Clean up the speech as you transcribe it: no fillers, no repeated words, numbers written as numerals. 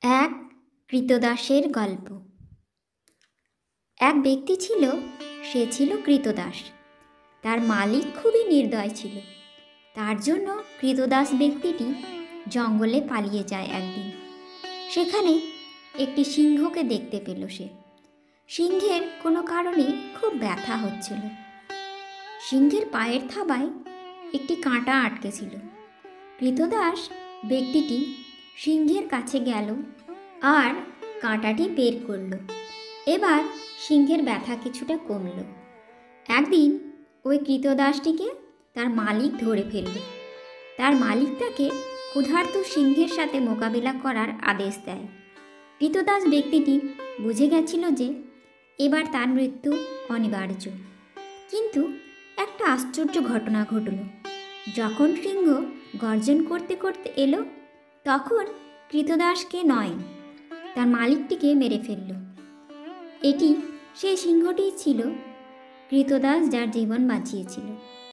এক কৃতদাসের গল্প। এক ব্যক্তি ছিল, সে ছিল কৃতদাস। তার মালিক খুবই নির্দয় ছিল। তার জন্য কৃতদাস ব্যক্তিটি জঙ্গলে পালিয়ে যায় একদিন। সেখানে একটি সিংহকে দেখতে পেল সে। সিংহের কোনো কারণে খুব ব্যথা হচ্ছিল। সিংহের পায়ের থাবায় একটি কাঁটা আটকে ছিল। কৃতদাস ব্যক্তিটি সিংহের কাছে গেল আর কাঁটাটি বের করল। এবার সিংহের ব্যথা কিছুটা কমল। একদিন ওই কৃতদাসটিকে তার মালিক ধরে ফেলল। তার মালিক তাকে ক্ষুধার্ত সিংহের সাথে মোকাবিলা করার আদেশ দেয়। কৃতদাস ব্যক্তিটি বুঝে গেছিল যে এবার তার মৃত্যু অনিবার্য। কিন্তু একটা আশ্চর্য ঘটনা ঘটল। যখন সিংহ গর্জন করতে করতে এলো, তখন কৃতদাসকে নয়, তার মালিকটিকে মেরে ফেলল। এটি সেই সিংহটিই ছিল, কৃতদাস যার জীবন বাঁচিয়েছিল।